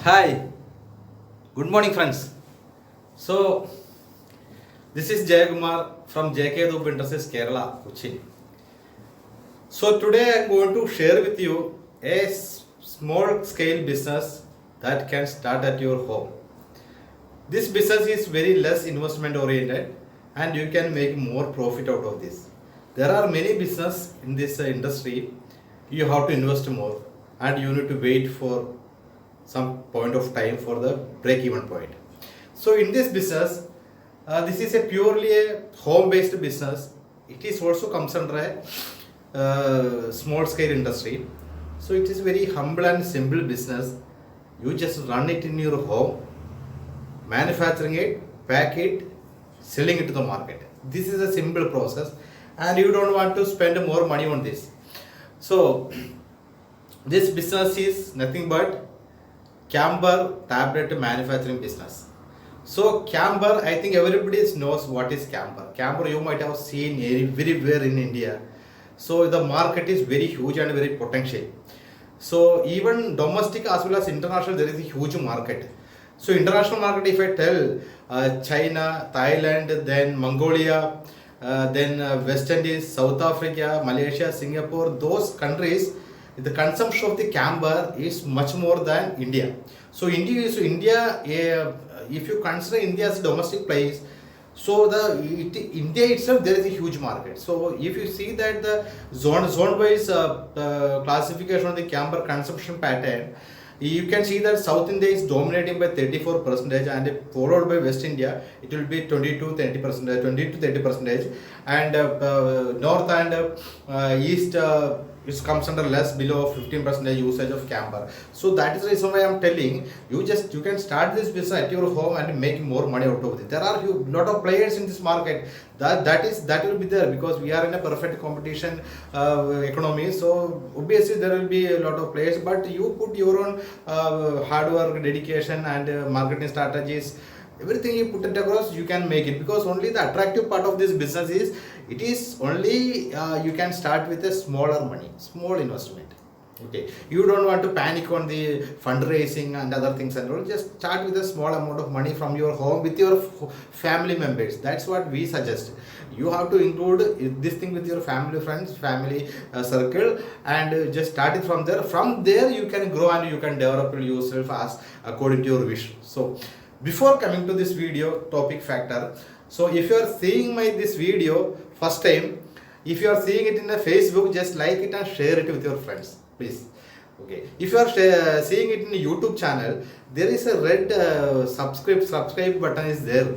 Hi, good morning, friends. So, this is Jayakumar from JK Dub Industries, Kerala, Kochi. So, today I'm going to share with you a small scale business that can start at your home. This business is very less investment oriented and you can make more profit out of this. There are many business in this industry. You have to invest more and you need to wait for some point of time for the break even point. So in this business, this is a purely a home based business. It is also comes under a small scale industry. So it is very humble and simple business. You just run it in your home, manufacturing it, pack it, selling it to the market. This is a simple process and you don't want to spend more money on this. So this business is nothing but Camber tablet manufacturing business. So Camber, I think everybody knows what is Camber. Camber you might have seen everywhere in India. So the market is very huge and very potential. So even domestic as well as international, there is a huge market. So international market, if I tell China, Thailand, then Mongolia, then West Indies, South Africa, Malaysia, Singapore, those countries, the consumption of the camber is much more than India. So India, if you consider India as a domestic place, so India itself there is a huge market. So if you see that the zone wise classification of the camber consumption pattern, you can see that South India is dominating by 34% and followed by West India it will be 20 to 30%, and North and East it comes under less below 15% usage of camber. So that is the reason why I'm telling you can start this business at your home and make more money out of it. There are lot of players in this market. That will be there because we are in a perfect competition economy. So obviously there will be a lot of players, but you put your own hard work, dedication, and marketing strategies. Everything you put it across, you can make it, because only the attractive part of this business is it is only you can start with a smaller money, small investment. Okay, you don't want to panic on the fundraising and other things and all. Just start with a small amount of money from your home with your family members. That's what we suggest. You have to include this thing with your family, friends, family circle, and just start it from there. From there, you can grow and you can develop yourself as according to your wish. So before coming to this video topic factor, so if you are seeing this video first time, if you are seeing it in a Facebook, just like it and share it with your friends, please. Okay, if you are seeing it in a YouTube channel, there is a red subscribe button is there.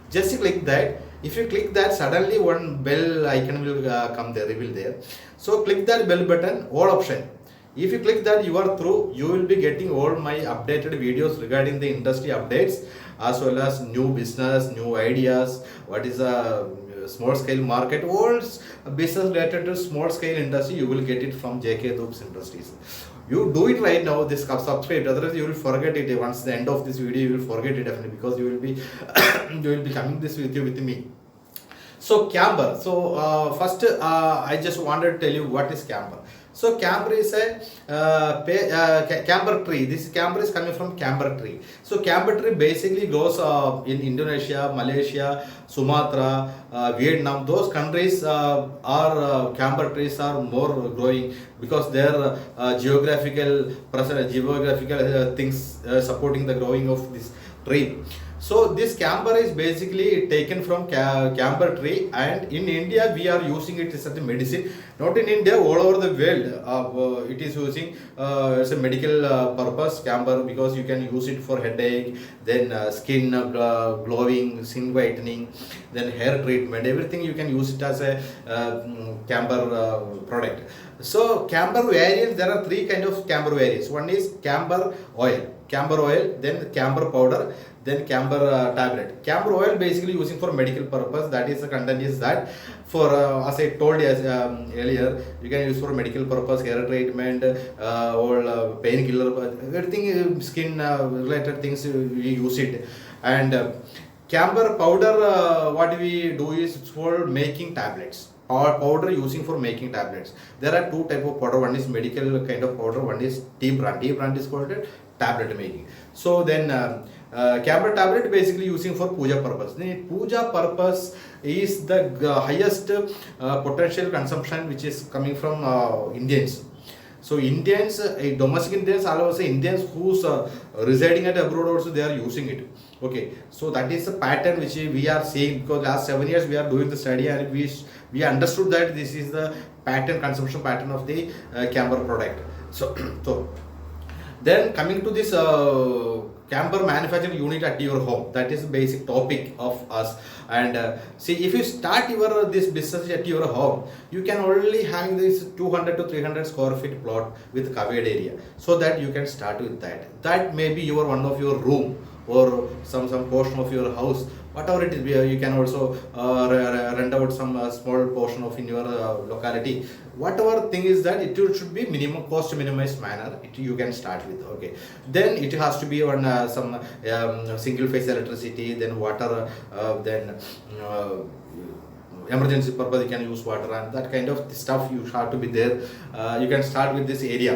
Just click that. If you click that, suddenly one bell icon will come there, reveal there. So click that bell button, all option. If you click that, you are through. You will be getting all my updated videos regarding the industry updates, as well as new business, new ideas, what is a small scale market, all business related to small scale industry. You will get it from JK Dubs Industries. You do it right now, this subscribe, otherwise you will forget it. Once the end of this video, you will forget it definitely, because you will be you will be coming this with me. So camber. So first I just wanted to tell you what is camber. So camber is a camber tree. This camber is coming from camber tree. So camber tree basically grows in Indonesia, Malaysia, Sumatra, Vietnam. Those countries are camber trees are more growing because their geographical things supporting the growing of this tree. So this camber is basically taken from camber tree, and in India we are using it as a medicine. Not in India, all over the world it is using as a medical purpose camber, because you can use it for headache, then skin glowing, skin whitening, then hair treatment, everything you can use it as a camber product. So camber variants, there are three kind of camber variants. One is camber oil, then camber powder, then camber tablet. Camber oil basically using for medical purpose. That is the content is that for as I told you earlier, you can use for medical purpose, hair treatment, or painkiller, everything skin related things we use it. And camber powder, what we do is for making tablets. Or powder using for making tablets. There are two type of powder. One is medical kind of powder. One is T brand. T brand is called tablet making. So then camber tablet basically using for puja purpose. The puja purpose is the highest potential consumption which is coming from Indians. So Indians, domestic Indians, also Indians who's residing at abroad also they are using it. Okay, so that is the pattern which we are seeing, because last 7 years we are doing the study and we understood that this is the pattern, consumption pattern of the camber product. So then coming to this camber manufacturing unit at your home, that is the basic topic of us. And see, if you start your this business at your home, you can only having this 200 to 300 square feet plot with covered area, so that you can start with that. That may be your one of your room or some portion of your house, whatever it is. You can also rent out some small portion of in your locality. Whatever thing is that it should be minimum cost minimized manner. You can start with. Okay, then it has to be on some single phase electricity, then water, then emergency purpose you can use water, and that kind of stuff you have to be there. You can start with this area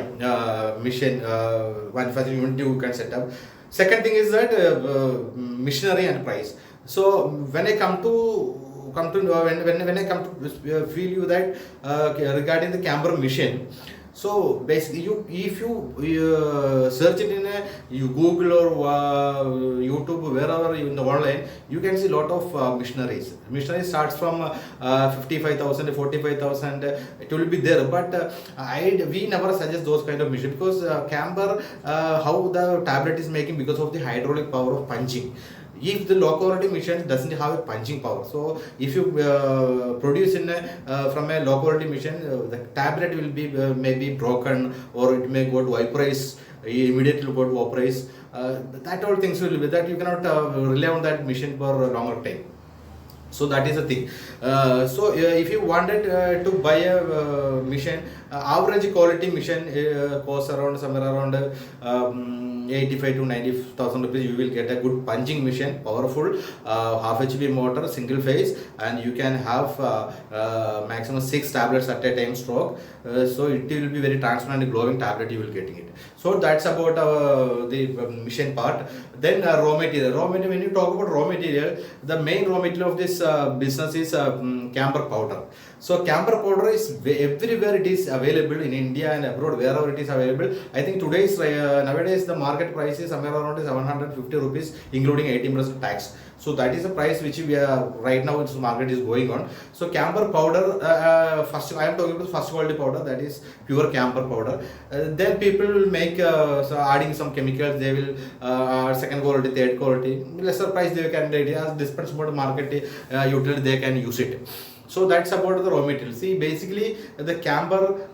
mission manufacturing unit you can set up. Second thing is that machinery and price. So when I come to when I come to feel you that regarding the camber machine. So basically, if you search it in you Google or YouTube, wherever in the online, you can see a lot of machineries. Machinery starts from 55,000, 45,000. It will be there, but we never suggest those kind of machine, because camber how the tablet is making because of the hydraulic power of punching. If the low quality machine doesn't have a punching power, so if you produce in from a low quality machine, the tablet will be maybe broken, or it may go to vaporize, immediately go to vaporize. That all things will be that you cannot rely on that machine for a longer time. So that is the thing. So if you wanted to buy a machine, average quality machine costs around somewhere around 85 to 90,000 rupees. You will get a good punching machine, powerful, half HP motor, single phase, and you can have maximum 6 tablets at a time stroke. So it will be very transparent and glowing tablet you will getting it. So that's about the machine part. Then raw material. When you talk about raw material, the main raw material of this business is camber powder. So camber powder is everywhere it is available in India and abroad, wherever it is available. I think nowadays the market price is somewhere around 750 rupees, including 18% tax. So that is the price which we are right now its market is going on. So camber powder, first I am talking about first quality powder, that is pure camber powder. Then people will make so adding some chemicals. They will second quality, third quality, lesser price they can. It has depends about market utility they can use it. So that's about the raw material. See, basically the camber,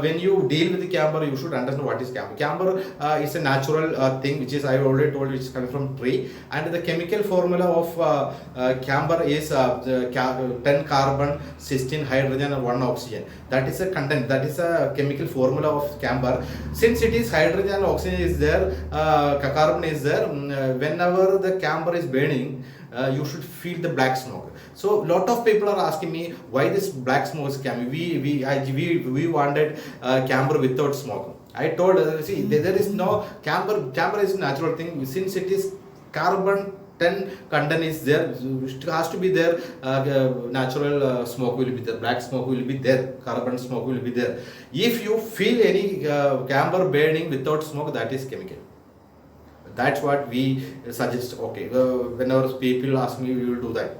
when you deal with the camber, you should understand what is camber. Camber is a natural thing which is, I already told you, it's coming from tree, and the chemical formula of camber is 10 carbon, 16 hydrogen and 1 oxygen. That is a content, that is a chemical formula of camber. Since it is hydrogen and oxygen is there, carbon is there, whenever the camber is burning, you should feel the black smoke. So lot of people are asking me why this black smoke is coming. We wanted camber without smoke. I told see there is no camber. Camber is a natural thing. Since it is carbon 10 content is there, it has to be there. Natural smoke will be there, black smoke will be there, carbon smoke will be there. If you feel any camber burning without smoke, that is chemical. That's what we suggest. Okay, whenever people ask me, we will do that.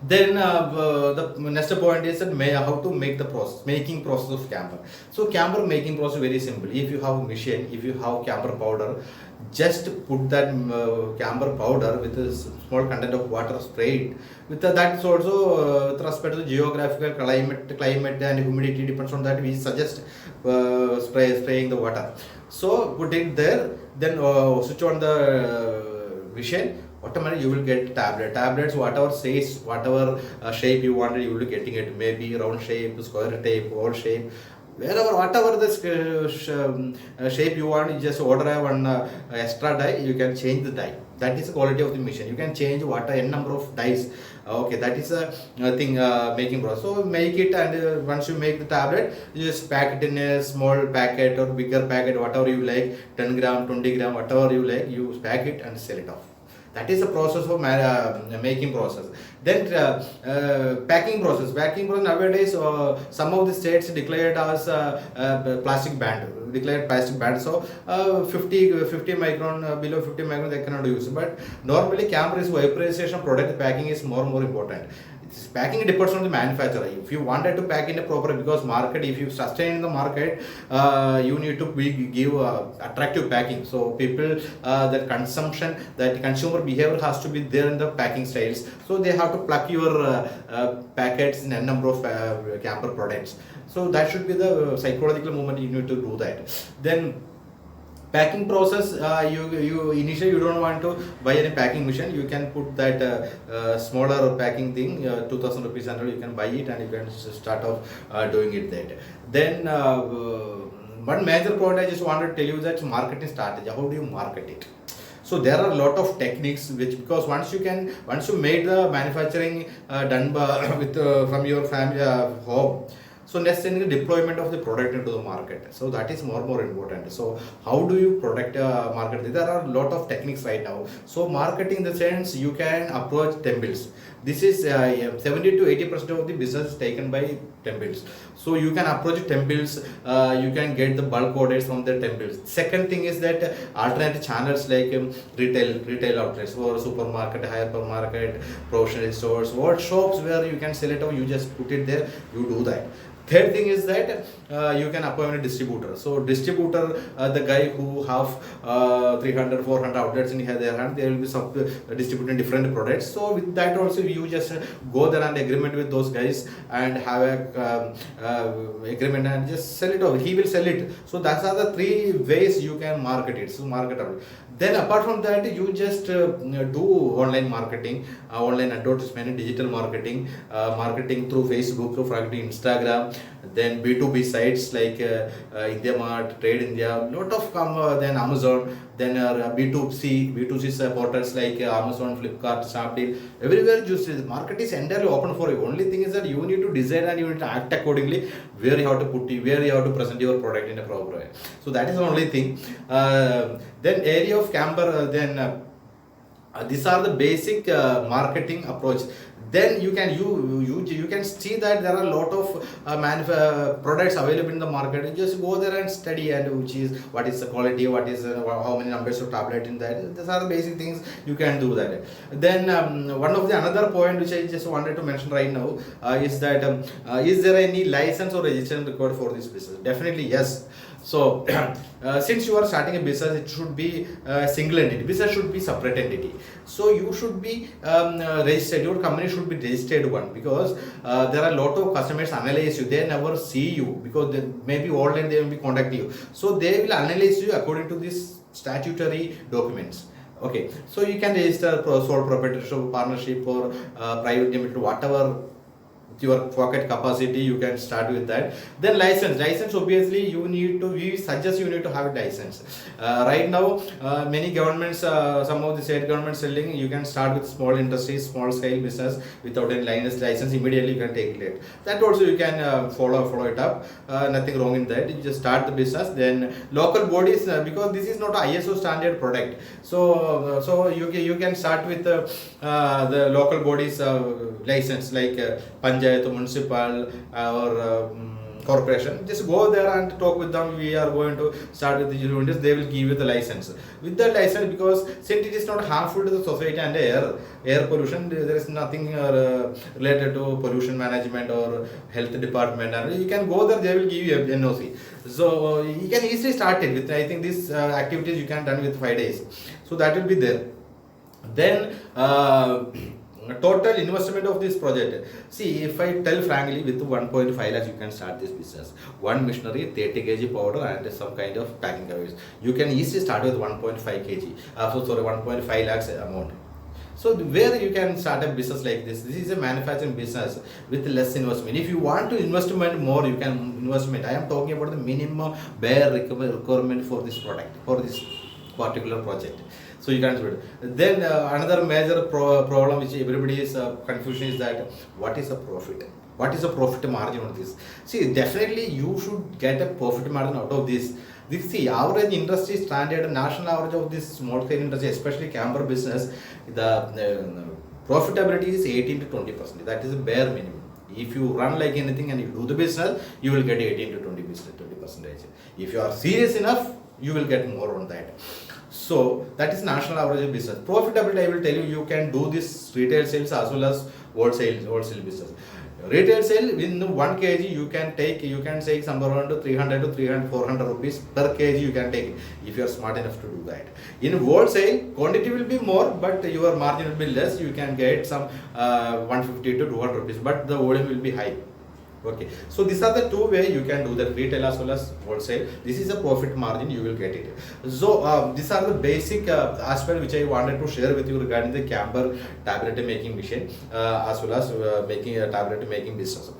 Then the next point is that how to make the process, making process of camber. So camber making process very simple. If you have machine, if you have camber powder, just put that camber powder with a small content of water, spray it. With that's also with respect to the geographical climate and humidity, depends on that. We suggest spraying the water. So put it there, then switch on the machine. Automatically you will get tablets, whatever size, whatever shape you wanted, you will be getting it. Maybe round shape, square shape, oval shape. wherever, whatever the shape you want, you just order one extra die, you can change the die. That is the quality of the machine. You can change what n number of dies. Okay, that is a thing making process. So make it, and once you make the tablet, you just pack it in a small packet or bigger packet, whatever you like, 10 gram, 20 gram, whatever you like, you pack it and sell it off. That is the process of making process. Then packing process. Packing process nowadays, some of the states declared as plastic band. Declared plastic band. So 50 micron, below 50 micron they cannot use. But normally camera is vaporization product packing is more and more important. Packing depends on the manufacturer. If you wanted to pack in a proper, because market, if you sustain in the market, you need to give attractive packing. So people, that consumption, that consumer behavior has to be there in the packing styles. So they have to plug your packets in a number of camper products. So that should be the psychological movement. You need to do that. Then packing process, you initially you don't want to buy any packing machine. You can put that smaller packing thing, 2000 rupees and you can buy it, and you can start off doing it that. Then one major point I just wanted to tell you, that marketing strategy. How do you market it? So there are a lot of techniques which, because once you made the manufacturing done by, with from your family home. So next thing is deployment of the product into the market. So that is more important. So how do you product market? There are a lot of techniques right now. So marketing in the sense, you can approach temples. This is 70 to 80% of the business is taken by temples. So you can approach temples, you can get the bulk orders from the temples. Second thing is that alternate channels like retail outlets or supermarket, hypermarket, professional stores, or shops where you can sell it, or you just put it there, you do that. Third thing is that you can appoint a distributor. So distributor, the guy who have 300, 400 outlets in their hand, they will be distributing different products. So with that also, you just go there and agreement with those guys and have a agreement and just sell it over. He will sell it. So that's are the three ways you can market it. So marketable. Then apart from that, you just do online marketing, online advertisement, digital marketing, marketing through Facebook, through Instagram, then B2B sites like IndiaMart, Trade India, lot of then Amazon, then B2C portals like Amazon, Flipkart, Snapdeal, everywhere you see the market is entirely open for you. Only thing is that you need to design and you need to act accordingly, where you have to put it, where you have to present your product in a proper way. So that is the only thing. Then area of camper, these are the basic marketing approach. Then you can see that there are a lot of products available in the market. You just go there and study, and which is what is the quality, what is how many numbers of tablet in that. These are the basic things you can do that. Then one of the another point which I just wanted to mention right now is that is there any license or registration required for this business? Definitely yes. So since you are starting a business, it should be a single entity. Business should be separate entity. So you should be registered. Your company should be registered one, because there are a lot of customers analyze you. They never see you because maybe online they will be contacting you. So they will analyze you according to this statutory documents. Okay, so you can register sole proprietorship, partnership, or private limited, whatever your pocket capacity, you can start with that. Then license obviously we suggest you need to have a license. Right now many governments, some of the state governments selling, you can start with small industries, small scale business without any license, immediately you can take it. That also you can follow it up. Nothing wrong in that. You just start the business. Then local bodies, because this is not a ISO standard product, so you can start with the local bodies license like Panjayat, municipal, or corporation. Just go there and talk with them. We are going to start with the units. They will give you the license. With the license, because since it is not harmful to the society and air pollution, there is nothing related to pollution management or health department, and you can go there. They will give you a NOC. So you can easily start it with, I think, these activities you can done with 5 days. So that will be there. Then total investment of this project. See, if I tell frankly, with 1.5 lakhs you can start this business. One machinery, 30 kg powder, and some kind of packing service. You can easily start with 1.5 kg. 1.5 lakhs amount. So where you can start a business like this. This is a manufacturing business with less investment. If you want to investment more, you can investment. I am talking about the minimum bare requirement for this product, for this particular project. So you can do it. Then another major problem which everybody is confusion is that what is a profit? What is the profit margin on this? See, definitely you should get a profit margin out of this. See, average industry standard, national average of this small scale industry, especially camber business, the profitability is 18 to 20%. That is a bare minimum. If you run like anything and you do the business, you will get 18 to 20%. If you are serious enough, you will get more on that. So that is national average of business. Profitability, I will tell you, you can do this retail sales as well as wholesale business. Retail sale in 1 kg you can take somewhere around 300 to 400 rupees per kg you can take it, if you are smart enough to do that. In wholesale, quantity will be more, but your margin will be less. You can get some 150 to 200 rupees, but the volume will be high. Okay, so these are the two ways you can do that, retail as well as wholesale. This is a profit margin, you will get it. So these are the basic aspects which I wanted to share with you regarding the camber tablet making machine as well as making a tablet making business.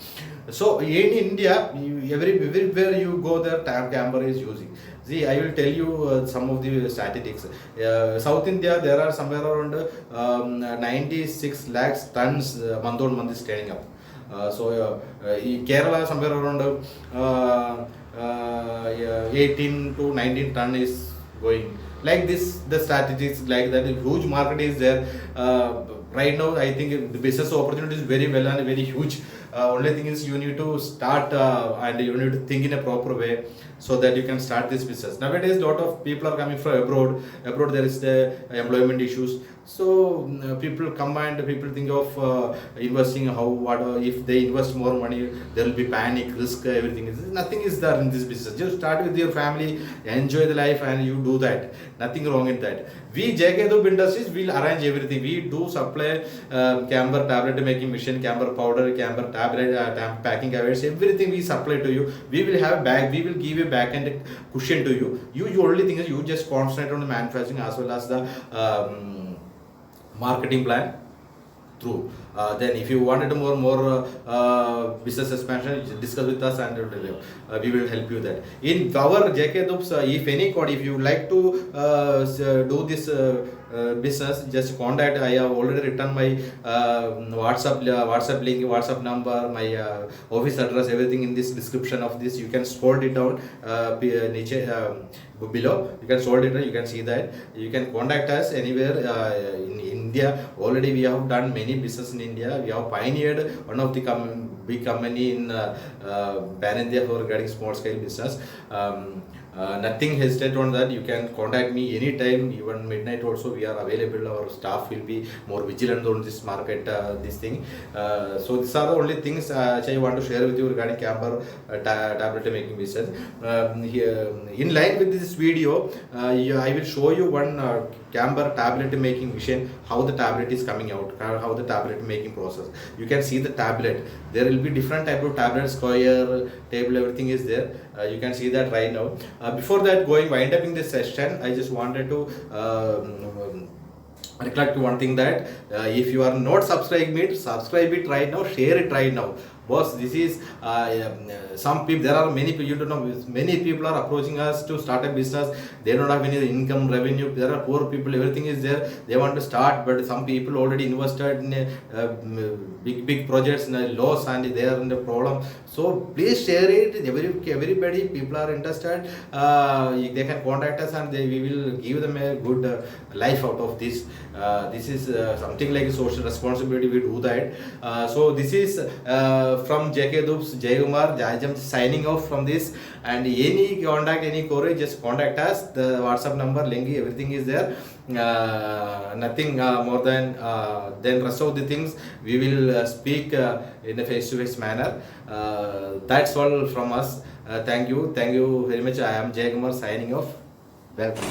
So in India, everywhere you go, the camber is using. See, I will tell you some of the statistics. South India, there are somewhere around 96 lakhs tons month on month is turning up. In Kerala, somewhere around 18 to 19 ton is going. Like this, the statistics like that, huge market is there. Right now, I think the business opportunity is very well and very huge. Only thing is you need to start and you need to think in a proper way so that you can start this business. Nowadays, a lot of people are coming from abroad. Abroad, there is the employment issues. So people come and people think of investing. If they invest more money, there will be panic, risk, everything. Nothing is there in this business. Just start with your family, enjoy the life, and you do that. Nothing wrong in that. We JK Dub Industries will arrange everything. We do supply camber tablet making machine, camber powder, camber tablet packing awards, everything we supply to you. We will have a bag. We will give you back and cushion to you. You only thing is you just concentrate on the manufacturing as well as the marketing plan through. Then if you wanted more business expansion, discuss with us and we will help you that. In our JK Dubs, if you like to do this business, just contact. I have already written my WhatsApp link, WhatsApp number, my office address, everything in this description of this. You can scroll it down below. You can scroll it down, you can see that. You can contact us anywhere in India. Already we have done many business in India. We have pioneered one of the big company in Pan India for regarding small scale business. Nothing hesitate on that. You can contact me anytime, even midnight also we are available. Our staff will be more vigilant on this market, this thing. So these are the only things which I want to share with you regarding camber tablet making business. In line with this video, I will show you one camber tablet making machine, how the tablet is coming out, how the tablet making process. You can see the tablet. There will be different type of tablet, square, table, everything is there. You can see that right now. Before that, wind up in this session, I just wanted to recollect one thing that if you are not subscribing it, subscribe it right now, share it right now. Boss, this is some people, there are many people, you don't know, many people are approaching us to start a business. They don't have any income, revenue. There are poor people, everything is there. They want to start, but some people already invested in big projects in a loss and they are in the problem. So please share it. Everybody, people are interested. They can contact us and we will give them a good life out of this. This is something like a social responsibility. We do that. So this is from JK Dubs, Jaykumar. I am signing off from this. And any contact, any query, just contact us. The WhatsApp number, link, everything is there. Nothing more than rest of the things we will speak in a face-to-face manner. That's all from us. Thank you very much. I am Jaykumar signing off. Welcome.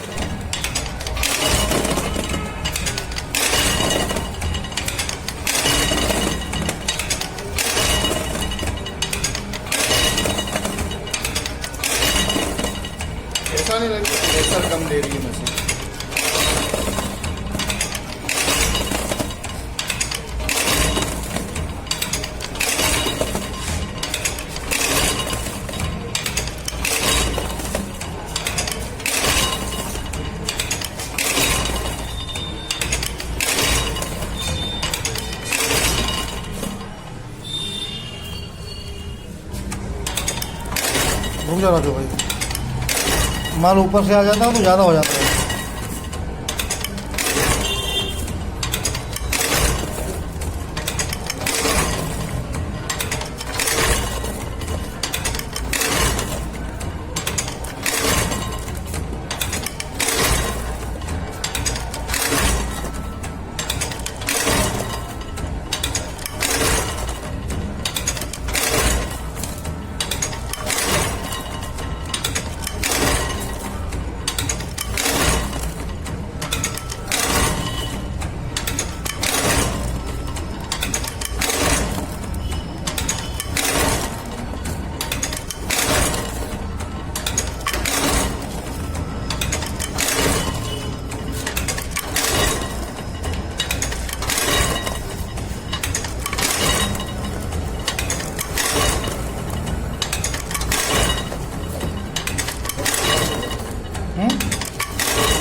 ऐसा नहीं लगता pressure कम दे रही है machine. रुक जा राजू भाई, माल ऊपर से आ जाता है तो ज़्यादा हो जाता है।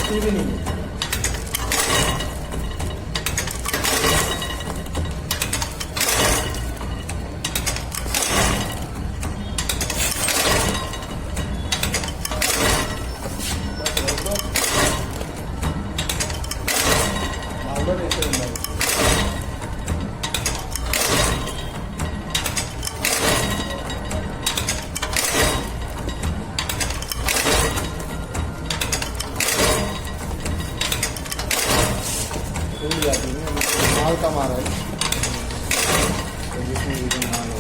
कुछ भी नहीं है। पाउडर ऐसे बंदा है। फूल जाती है ना, माल का माल है, तो जिसमें भी माल हो